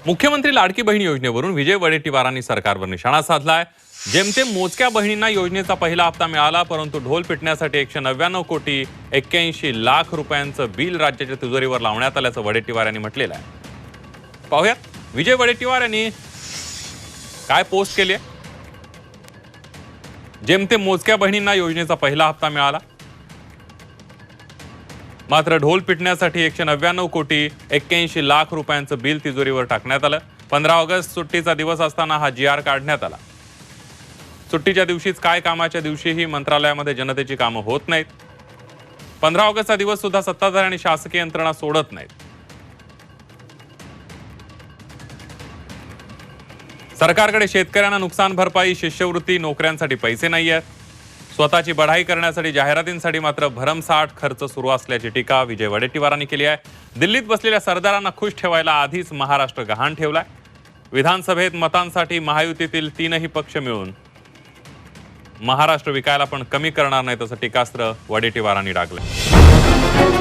मुख्यमंत्री लाडकी बहीण योजनेवरून विजय वडेट्टीवारांनी सरकारवर निशाणा साधलाय। जेमतेम मोजक्या बहिणींना योजनेचा पहिला हप्ता मिळाला, परंतु ढोल पिटण्यासाठी 199 कोटी 81 लाख रुपयांचं बिल राज्याच्या तिजोरीवर लावण्यात आल्याचं वडेट्टीवार यांनी म्हटलेलं आहे। पाहूयात विजय वडेट्टीवार यांनी काय पोस्ट केली आहे। जेमतेम मोजक्या बहिणींना योजनेचा पहिला हप्ता मिळाला, मात्र ढोल पिटण्यासाठी 199 कोटी 81 लाख रुपयांचं बिल तिजोरीवर टाकण्यात आलं। 15 ऑगस्ट सुट्टीचा दिवस असताना हा GR काढण्यात आला। सुट्टीच्या दिवशीच काय कामाच्या दिवशीही मंत्रालयामध्ये जनतेची कामं होत नाहीत। 15 ऑगस्टचा दिवस सुद्धा सत्ताधारी आणि शासकीय यंत्रणा सोडत नाहीत। सरकारकडे शेतकऱ्यांना नुकसान भरपाई, शिष्यवृत्ती, नोकऱ्यांसाठी पैसे नाही आहेत। स्वतःची बढाई करण्यासाठी जाहिरातींसाठी मात्र भरमसाठ खर्च सुरू असल्याची टीका विजय वडेट्टीवारांनी केली आहे। दिल्लीत बसलेल्या सरदारांना खुश ठेवायला आधीच महाराष्ट्र गहाण ठेवलाय। विधानसभेत मतांसाठी महायुतीतील 3ही पक्ष मिळून महाराष्ट्र विकायला पण कमी करणार नाहीत असं टीकास्त्र वडेट्टीवारांनी डागलंय।